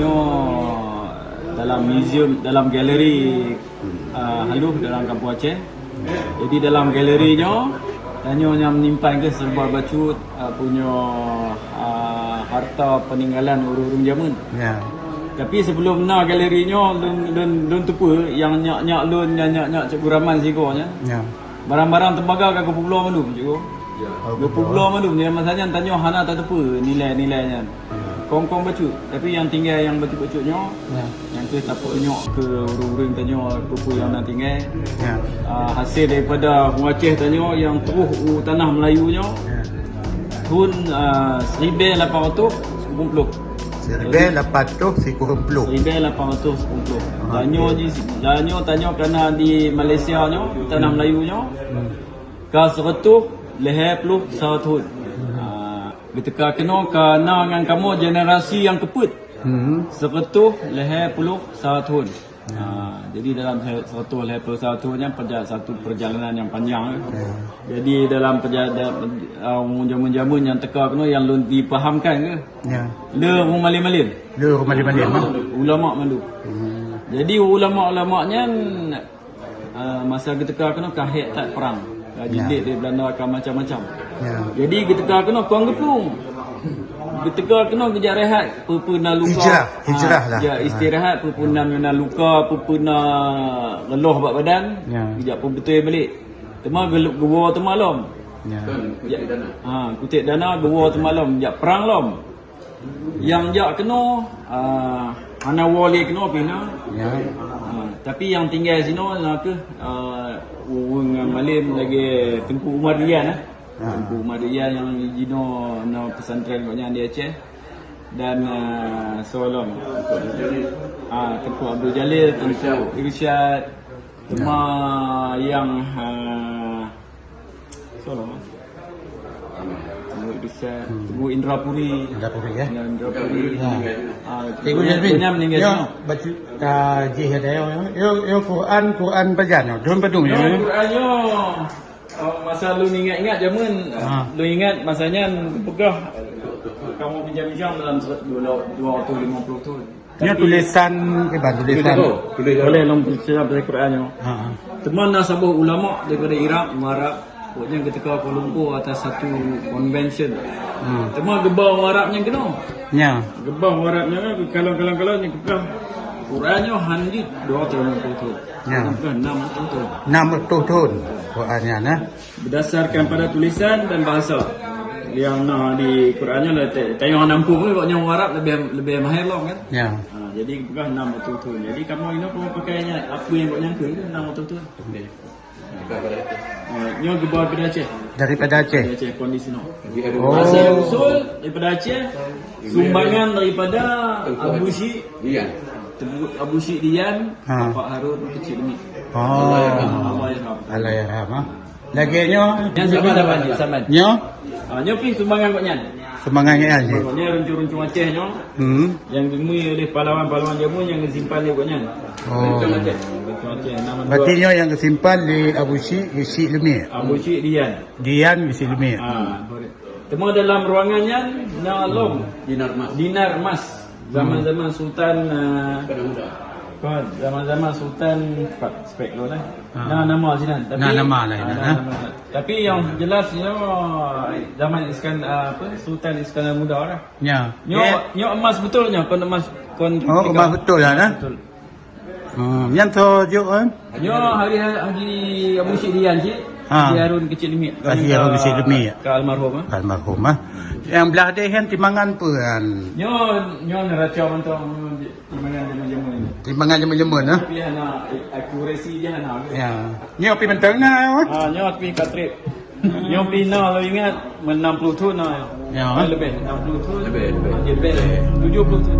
nyo dalam museum, dalam galeri Haluh dalam Kampung Aceh. Jadi dalam galerinya Tanyo yang menyimpan ke serba bacut punya harta peninggalan urung-urung zaman. Ya. Tapi sebelum na galerinya lun tepu yang nyak lun nyak Cikgu Rahman siganya. Ya. Barang-barang tembaga kat Pulau Malu cikgu. Ya. Pulau Malu ni masanya tanyo hana tak tepu nilai-nilainya. Kong-kong bacut. Tapi yang tinggal yang bacut-bacutnya, Ya. yang ke tapak nyok ke urung-urung tanyo pupu yang nak tinggal. Ya. Hasil daripada Orang Aceh tanyo yang terus tanah Melayunya Ya. tahun 1890. 1890. 1890. Tanyo kerana di Malaysia nya tanah Melayunya ka 100 leher puluh tahun. Ketika kena kena dengan kamu generasi yang keput. 100 leher puluh tahun. Jadi dalam 100 leher puluh tahun nya satu perjalanan yang panjang. Jadi dalam jamun-jamun yang teka kena yang lun dipahamkan ke? Ya. Le malin-malin. Lu rumah di mana? Ulama malu. Jadi ulama-ulamanya masa ketika kena kahit tak perang. Jilid dia Belanda akan macam-macam. Ya. Jadi ketika kena kuang gepung. Ketika kena kejap rehat, pupuna luka. Hijrah lah. Ya, istirahat, pupuna luka, pupuna geloh bak badan. Ya. Kejap pun betul balik. Tema gua temalom. Ya. Kutip dana gua temalom. Jak perang lom. Yang jak kena ana wali kena pina. Ya. Tapi yang tinggal sini nak ke urang malim lagi Tengku Umar Rian Tengku Umar Rian yang jino na pesantren koknya di Aceh dan Solom Tengku Abdul Jalil, Tengku Irsyad, cuma yang Solom Tengku Irsyad, Tengku Indrapuri. Indrapuri ya. Indrapuri. Cikgu Jasmin. meninggal Yo, semua. baca jih ada yo Quran bajan yo. Dun padung yo. Qurannya masa lu ingat zaman lu ingat masanya pegah kamu bincang-bincang dalam 250 tahun. Ini tulisan tulisan. Boleh long cerita dari Qurannya. Teman nasabah ulama daripada Iraq, Arab, pokoknya ketika Kuala Lumpur atas satu convention. Teman gebau Arabnya kena. Ya. Gebau Arabnya kalau ni pegah Qurannya 250 tahun. Ya. 60 tahun. 60 tahun Qurannya nah. Berdasarkan pada tulisan dan bahasa yang di Qurannya lah tengok 60 pun pokoknya orang Arab lebih mahir lah kan. Ya. Jadi bukan 60 tahun. Jadi kamu ini pun pakainya apa yang buat nyangka itu 60 tahun. Ini gebau daripada Aceh. Daripada Aceh. Dari Aceh kondisi no. Oh. Asal usul daripada Aceh, sumbangan daripada Abu Syik Dian. Abu Syik Dian, Bapak Harun kecil ni. Oh. Allah ya. Alayarham. Lagi nyo. Yang sama dapat ni, sama. Nyo. Nyo pi sumbangan koknya. Semangatnya aja. Koknya runcung-runcung Aceh nyo. Yang dimui oleh pahlawan-pahlawan jamun yang disimpan dia koknya. Oh. Runcung Aceh. Runcung Aceh nama Berarti nyo yang disimpan di Abu Syik isi Lemir. Abu Syik Dian. Dian isi Lemir. Temu dalam ruangannya Nalom dinar emas zaman-zaman Sultan zaman-zaman Sultan spek lo lah. Nama sini tapi nama lah. Tapi yang jelasnya zaman Sultan Iskandar Muda lah. Ya. Nyo emas betulnya kon emas kon. Oh, emas betul lah nah. Betul. Yang tu juk kan? Nyo hari Abu Syik Dian je. Haji Harun kecil limit. Haji Harun kecil limit. Ke almarhum. Almarhum Yang belah dia kan timbangan apa kan? Nyo neraca untuk timbangan jamu-jamu ini. Timbangan jamu-jamu nah. Tapi hana akurasi dia hana. Ya. Nyo pi mentang nah. Nyo pi katrip. Nyo pi na lo ingat 60 tahun nah. Ya. Lebih 60 tahun. Lebih 70 tahun.